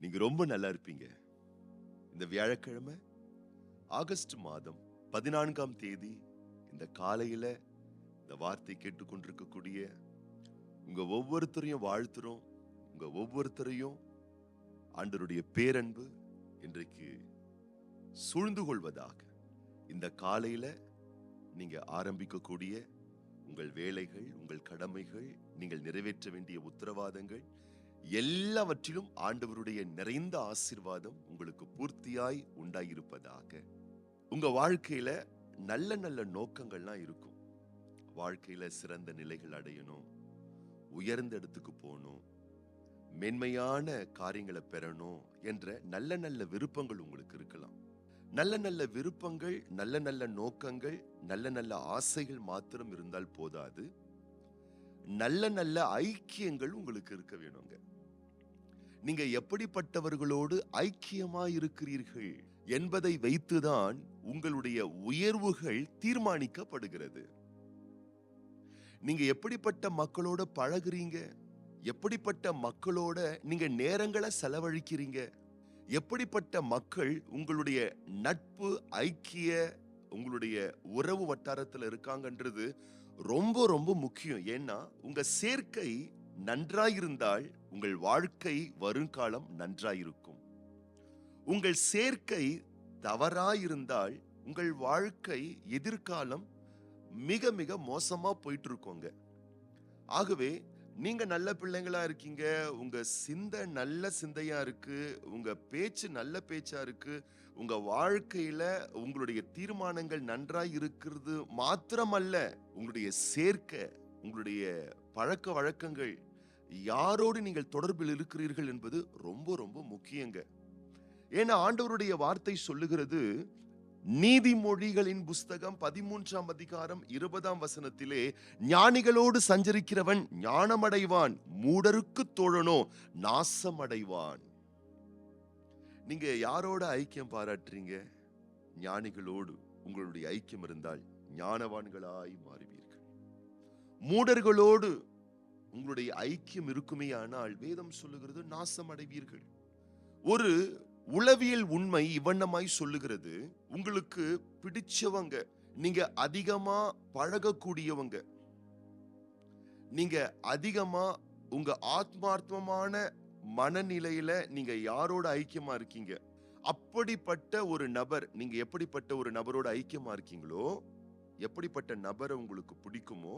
நீங்க ரொம்ப நல்லா இருப்பீங்க. இந்த வியாழக்கிழமை ஆகஸ்ட் மாதம் 14ஆம் தேதி இந்த காலையில இந்த வார்த்தை கேட்டுக்கொண்டிருக்கக்கூடிய உங்க ஒவ்வொருத்தரையும் வாழ்த்துறோம். உங்க ஒவ்வொருத்தரையும் ஆண்டவருடைய பேரன்பு இன்றைக்கு சூழ்ந்து கொள்வதாக. இந்த காலையில நீங்க ஆரம்பிக்கக்கூடிய உங்கள் வேலைகள், உங்கள் கடமைகள், நீங்கள் நிறைவேற்ற வேண்டிய உத்தரவாதங்கள் எல்லாவற்றிலும் ஆண்டவருடைய நிறைந்த ஆசீர்வாதம் உங்களுக்கு பூர்த்தியாய் உண்டாயிருப்பதாக. உங்க வாழ்க்கையில நல்ல நல்ல நோக்கங்கள்லாம் இருக்கும். வாழ்க்கையில சிறந்த நிலைகள் அடையணும், உயர்ந்த இடத்துக்கு போகணும், மென்மையான காரியங்களை பெறணும் என்ற நல்ல நல்ல விருப்பங்கள் உங்களுக்கு இருக்கலாம். நல்ல நல்ல விருப்பங்கள், நல்ல நல்ல நோக்கங்கள், நல்ல நல்ல ஆசைகள் மாத்திரம் இருந்தால் போதாது. நல்ல நல்ல ஐக்கியங்கள் உங்களுக்கு இருக்க வேணுங்க. நீங்க எப்படிப்பட்டவர்களோடு ஐக்கியமா இருக்கிறீர்கள் என்பதை வைத்துதான் உங்களுடைய உயர்வுகள் தீர்மானிக்கப்படுகிறது. நீங்க எப்படிப்பட்ட மக்களோட பழகுறீங்க, எப்படிப்பட்ட மக்களோட நீங்க நேரங்களை செலவழிக்கிறீங்க, எப்படிப்பட்ட மக்கள் உங்களுடைய நட்பு ஐக்கிய உங்களுடைய உறவு வட்டாரத்தில் இருக்காங்கன்றது ரொம்ப ரொம்ப முக்கியம். ஏன்னா உங்க சேர்க்கை நன்றாயிருந்தால் உங்கள் வாழ்க்கை வருங்காலம் நன்றாயிருக்கும். உங்கள் சேர்க்கை தவறாயிருந்தால் உங்கள் வாழ்க்கை எதிர்காலம் மிக மிக மோசமா போயிட்டு இருக்கோங்க. ஆகவே நீங்க நல்ல பிள்ளைங்களா இருக்கீங்க, உங்க சிந்தை நல்ல சிந்தையா இருக்கு, உங்க பேச்சு நல்ல பேச்சா இருக்கு, உங்க வாழ்க்கையில உங்களுடைய தீர்மானங்கள் நன்றாய் இருக்கிறது மாத்திரமல்ல, உங்களுடைய சேர்க்கை, உங்களுடைய பழக்க வழக்கங்கள், யாரோடு நீங்கள் தொடர்பில் இருக்கிறீர்கள் என்பது ரொம்ப ரொம்ப முக்கியங்க. ஏன்னா ஆண்டவருடைய வார்த்தை சொல்லுகிறது, நீதிமொழிகளின் புஸ்தகம் 13ஆம் அதிகாரம் 20ஆம் வசனத்திலே, ஞானிகளோடு சஞ்சரிக்கிறவன் ஞானமடைவான், மூடருக்கு தோழனோ நாசமடைவான். நீங்க யாரோட ஐக்கியம் பாராட்டுறீங்க? ஞானிகளோடு உங்களுடைய ஐக்கியம் இருந்தால் ஞானவான்களாய் மாறுவீர்கள். மூடர்களோடு உங்களுடைய ஐக்கியம் இருக்குமே ஆனால் வேதம் சொல்லுகிறது நாசமடைவீர்கள். ஒரு உளவியல் உண்மை இவ்வண்ணமாய் சொல்லுகிறது, உங்களுக்கு பிடிச்சவங்க, நீங்க அதிகமா பழகக்கூடியவங்க, நீங்க அதிகமா உங்க ஆத்மார்த்தமான மனநிலையில நீங்க யாரோட ஐக்கியமா இருக்கீங்க, அப்படிப்பட்ட ஒரு நபர், நீங்க எப்படிப்பட்ட ஒரு நபரோட ஐக்கியமா இருக்கீங்களோ, எப்படிப்பட்ட நபரை உங்களுக்கு பிடிக்குமோ,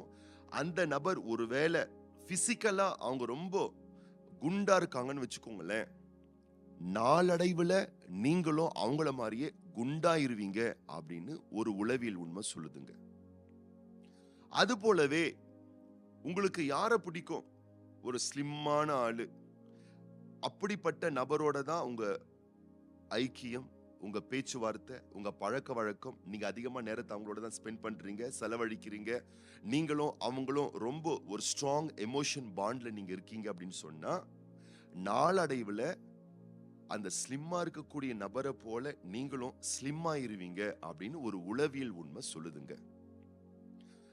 அந்த நபர் ஒருவேளை பிசிக்கலா அவங்க ரொம்ப குண்டா இருக்காங்கன்னு வச்சுக்கோங்களேன், நாளடைவுல நீங்களும் அவங்கள மாதிரியே குண்டாயிருவீங்க அப்படின்னு ஒரு உளவியல் உண்மை சொல்லுதுங்க. அது போலவே உங்களுக்கு யார பிடிக்கும்? ஒரு ஸ்லிம்மான ஆளு, அப்படிப்பட்ட நபரோட தான் உங்க ஐக்கியம், உங்க பேச்சுவார்த்தை, உங்க பழக்க வழக்கம், நீங்க அதிகமா நேரத்தை அவங்களோட தான் ஸ்பெண்ட் பண்றீங்க, செலவழிக்கிறீங்க, நீங்களும் அவங்களும் ரொம்ப ஒரு ஸ்ட்ராங் எமோஷன் பாண்ட்ல நீங்க இருக்கீங்க அப்படின்னு சொன்னா, நாளடைவுல அந்த ஸ்லிம்மா இருக்கக்கூடிய நபரை போல நீங்களும் ஸ்லிம்மா இருவீங்க அப்படின்னு ஒரு உளவியல் உண்மை சொல்லுதுங்க.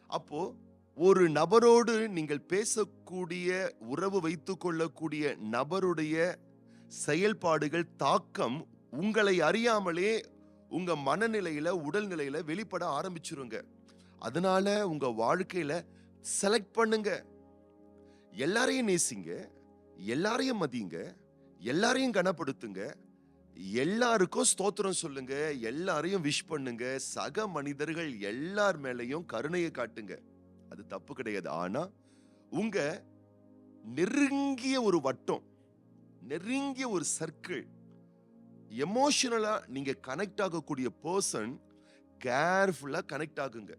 அப்போ ஒரு நபரோடு நீங்கள் பேசக்கூடிய, உறவு வைத்துக் கொள்ளக்கூடிய நபருடைய செயல்பாடுகள் தாக்கம் உங்களை அறியாமலே உங்க மனநிலையில, உடல்நிலையில வெளிப்பட ஆரம்பிச்சிருங்க. அதனால உங்க வாழ்க்கையில செலக்ட் பண்ணுங்க. எல்லாரையும் நேசிங்க, எல்லாரையும் மதிங்க, எல்லாரையும் கனப்படுத்துங்க, எல்லாருக்கும் ஸ்தோத்திரம் சொல்லுங்க, எல்லாரையும் விஷ் பண்ணுங்க, சக மனிதர்கள் எல்லார் மேலையும் கருணையை காட்டுங்க. அது தப்பு கிடையாது. ஆனா உங்க நெருங்கிய ஒரு வட்டம், நெருங்கிய ஒரு சர்க்கிள், எமோஷனலா நீங்க கனெக்ட் ஆகக்கூடிய பர்சன் கேர்ஃபுல்லா கனெக்ட் ஆகுங்க.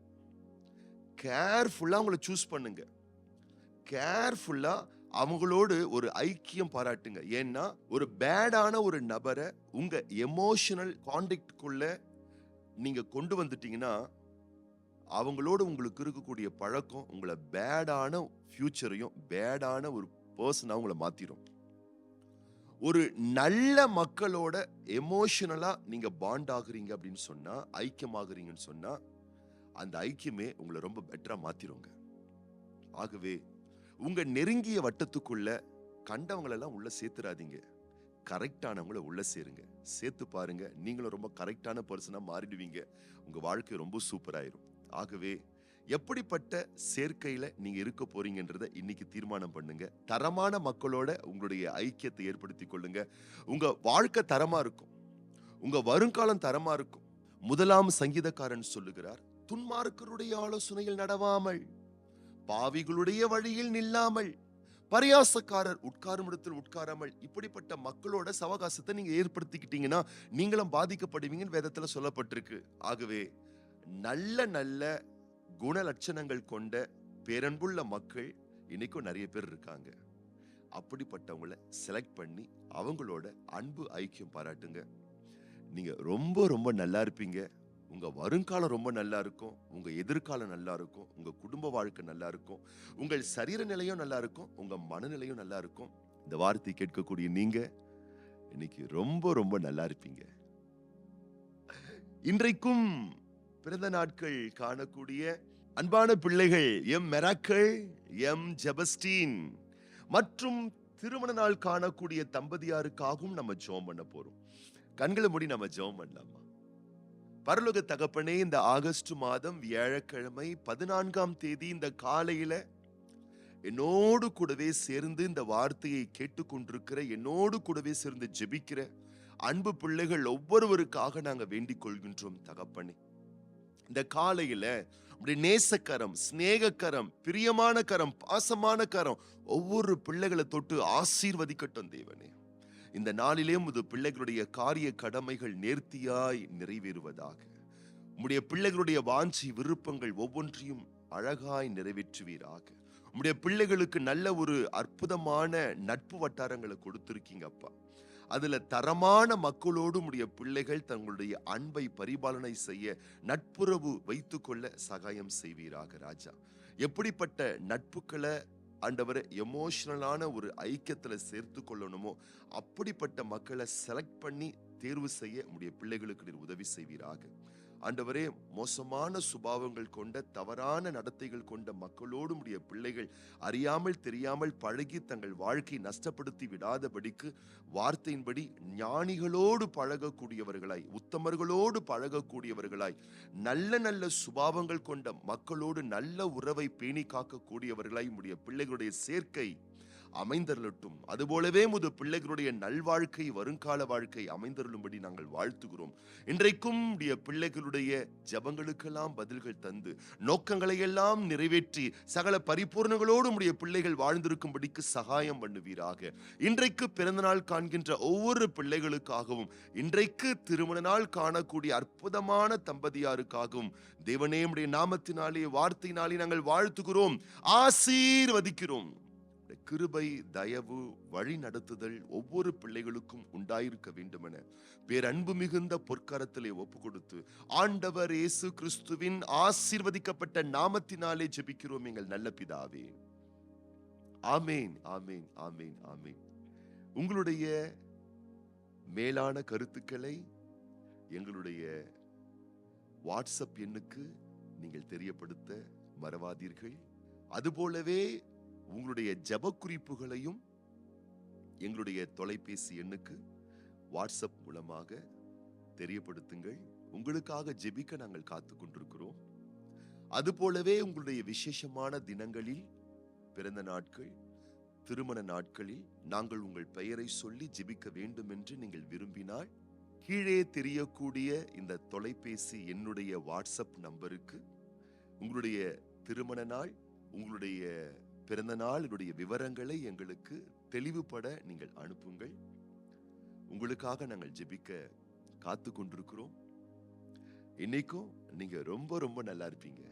கேர்ஃபுல்லா அவங்களை சூஸ் பண்ணுங்க. கேர்ஃபுல்லா அவங்களோடு ஒரு ஐக்கியம் பாராட்டுங்க. ஏன்னா ஒரு பேடான ஒரு நபரை உங்க எமோஷனல் கான்டாக்டுக்குள்ள நீங்க கொண்டு வந்துட்டீங்கன்னா, அவங்களோட உங்களுக்கு இருக்கக்கூடிய பழக்கம் உங்களை பேடான ஃபியூச்சரையும், பேடான ஒரு பர்சனா உங்களை மாத்திரும். ஒரு நல்ல மக்களோட எமோஷனலா நீங்க பாண்ட் ஆகுறீங்க அப்படின்னு சொன்னா, ஐக்கியமாகறீங்கன்னு சொன்னா, அந்த ஐக்கியமே உங்களை ரொம்ப பெட்டரா மாத்திருங்க. ஆகவே உங்க நெருங்கிய வட்டத்துக்குள்ள கண்டவங்களெல்லாம் உள்ள சேர்த்துறாதீங்க. கரெக்டானவங்கள உள்ள சேருங்க. சேர்த்து பாருங்க. நீங்களும் ரொம்ப கரெக்டான பர்சனா மாறிடுவீங்க. உங்க வாழ்க்கை ரொம்ப சூப்பராயிரும். ஆகவே எப்படிப்பட்ட சேர்க்கையில நீங்க இருக்க போறீங்கன்றத இன்னைக்கு தீர்மானம் பண்ணுங்க. தரமான மக்களோட உங்களுடைய ஐக்கியத்தை ஏற்படுத்திக் கொள்ளுங்க. உங்க வாழ்க்கை தரமா இருக்கும். உங்க வருங்காலம் தரமா இருக்கும். முதலாம் சங்கீதக்காரன் சொல்லுகிறார், துன்மார்க்கருடைய ஆலோசனையில் நடவாமல், பாவிகளுடைய வழியில் நில்லாமல், பரியாசக்காரர் உட்காரும் இடத்தில் உட்காராமல், இப்படிப்பட்ட மக்களோட சவகாசத்தை நீங்க ஏற்படுத்திக்கிட்டீங்கன்னா நீங்களும் பாதிக்கப்படுவீங்கன்னு வேதத்துல சொல்லப்பட்டிருக்கு. ஆகவே நல்ல நல்ல குண லட்சணங்கள் கொண்ட பேரன்புள்ள மக்கள் இன்னைக்கும் நிறைய பேர் இருக்காங்க. அப்படிப்பட்டவங்கள செலக்ட் பண்ணி அவங்களோட அன்பு ஐக்கியம் பாராட்டுங்க. நீங்க ரொம்ப ரொம்ப நல்லா இருப்பீங்க. உங்க வருங்காலம் ரொம்ப நல்லா இருக்கும். உங்க எதிர்காலம் நல்லா இருக்கும். உங்க குடும்ப வாழ்க்கை நல்லா இருக்கும். உங்கள் சரீர நிலையும் நல்லா இருக்கும். உங்க மனநிலையும் நல்லா இருக்கும். இந்த வார்த்தை கேட்கக்கூடிய நீங்க இன்னைக்கு ரொம்ப ரொம்ப நல்லா இருப்பீங்க. இன்றைக்கும் பிறந்த நாட்கள் காணக்கூடிய அன்பான பிள்ளைகள் எம் மெராக்கள், எம் ஜெபஸ்டீன் மற்றும் திருமண நாள் காணக்கூடிய தம்பதியாருக்காகவும் நம்ம ஜெபம் பண்ண போறோம். கண்களை மூடி நம்ம ஜெபம் பண்ணலாமா? பரலோக தகப்பனே, இந்த ஆகஸ்ட் மாதம் வியாழக்கிழமை 14ஆம் தேதி இந்த காலையில என்னோடு கூடவே சேர்ந்து இந்த வார்த்தையை கேட்டுக்கொண்டிருக்கிற, என்னோடு கூடவே சேர்ந்து ஜெபிக்கிற அன்பு பிள்ளைகள் ஒவ்வொருவருக்காக நாங்க வேண்டிக் கொள்கின்றோம் தகப்பனே. இந்த காலையில உடைய நேசக்கரம், சிநேகக்கரம், பிரியமான கரம், பாசமான கரம் ஒவ்வொரு பிள்ளைகளை தொட்டு ஆசீர்வதிக்கட்டும் தேவனே. இந்த நாளிலே உமது பிள்ளைகளுடைய காரிய கடமைகள் நேர்த்தியாய் நிறைவேறுவதாக. உம்முடைய பிள்ளைகளுடைய வாஞ்சி விருப்பங்கள் ஒவ்வொன்றையும் அழகாய் நிறைவேற்றுவீராக. உம்முடைய பிள்ளைகளுக்கு நல்ல ஒரு அற்புதமான நட்பு வட்டாரங்களை கொடுத்திருக்கீங்க அப்பா. அதுல தரமான மக்களோடு உடைய பிள்ளைகள் தங்களுடைய அன்பை பரிபாலனை செய்ய நட்புறவு வைத்துக் கொள்ள சகாயம் செய்வீராக ராஜா. எப்படிப்பட்ட நட்புகளை ஆண்டவரை எமோஷனலான ஒரு ஐக்கியத்துல சேர்த்து கொள்ளணுமோ அப்படிப்பட்ட மக்களை செலக்ட் பண்ணி தேர்வு செய்ய உடைய பிள்ளைகளுக்கு நீர் உதவி செய்வீராக. ஆண்டவரே, மோசமான சுபாவங்கள் கொண்ட தவறான நடத்தைகள் கொண்ட மக்களோடு உடைய பிள்ளைகள் அறியாமல் தெரியாமல் பழகி தங்கள் வாழ்க்கையை நஷ்டப்படுத்தி விடாதபடிக்கு வார்த்தையின்படி ஞானிகளோடு பழகக்கூடியவர்களாய், உத்தமர்களோடு பழகக்கூடியவர்களாய், நல்ல நல்ல சுபாவங்கள் கொண்ட மக்களோடு நல்ல உறவை பேணி காக்கக்கூடியவர்களாய் உடைய பிள்ளைகளுடைய சேர்க்கை அமைந்தருளட்டும். அதுபோலவே முது பிள்ளைகளுடைய நல்வாழ்க்கை, வருங்கால வாழ்க்கை அமைந்தருளும்படி நாங்கள் வாழ்த்துகிறோம். இன்றைக்கும் உடைய பிள்ளைகளுடைய ஜபங்களுக்கெல்லாம் பதில்கள் தந்து நோக்கங்களை எல்லாம் நிறைவேற்றி சகல பரிபூர்ணங்களோடு உடைய பிள்ளைகள் வாழ்ந்திருக்கும்படிக்கு சகாயம் பண்ணுவீராக. இன்றைக்கு பிறந்த நாள் காண்கின்ற ஒவ்வொரு பிள்ளைகளுக்காகவும், இன்றைக்கு திருமண நாள் காணக்கூடிய அற்புதமான தம்பதியாருக்காகவும் தேவனே உடைய நாமத்தினாலே, வார்த்தையினாலே நாங்கள் வாழ்த்துகிறோம், ஆசீர்வதிக்கிறோம். கிருபை, தயவு, வழி நடத்துதல் ஒவ்வொரு பிள்ளைகளுக்கும் உண்டாயிருக்க வேண்டும் என பேரன்பு மிகுந்த பொற்கரத்திலே ஒப்பு கொடுத்து ஆண்டவர் இயேசு கிறிஸ்துவின் ஆசீர்வதிக்கப்பட்ட நாமத்தினாலே ஜெபிக்கிறோம் எங்கள் நல்ல பிதாவே. ஆமேன், ஆமேன், ஆமேன், ஆமேன். உங்களுடைய மேலான கருத்துக்களை எங்களுடைய வாட்ஸ்அப் எண்ணுக்கு நீங்கள் தெரியப்படுத்த மறவாதீர்கள். அதுபோலவே உங்களுடைய ஜெப குறிப்புகளையும் எங்களுடைய தொலைபேசி எண்ணுக்கு வாட்ஸ்அப் மூலமாக தெரியப்படுத்துங்கள். உங்களுக்காக ஜெபிக்க நாங்கள் காத்து கொண்டிருக்கிறோம். அதுபோலவே உங்களுடைய விசேஷமான தினங்களில், பிறந்த நாட்கள், திருமண நாட்களில் நாங்கள் உங்கள் பெயரை சொல்லி ஜெபிக்க வேண்டும் என்று நீங்கள் விரும்பினால் கீழே தெரியக்கூடிய இந்த தொலைபேசி என்னுடைய வாட்ஸ்அப் நம்பருக்கு உங்களுடைய திருமண நாள், உங்களுடைய பிறந்த நாளுடைய விவரங்களை எங்களுக்கு தெளிவுபட நீங்கள் அனுப்புங்கள். உங்களுக்காக நாங்கள் ஜெபிக்க காத்து கொண்டிருக்கிறோம். இன்னைக்கும் நீங்க ரொம்ப ரொம்ப நல்லா இருப்பீங்க.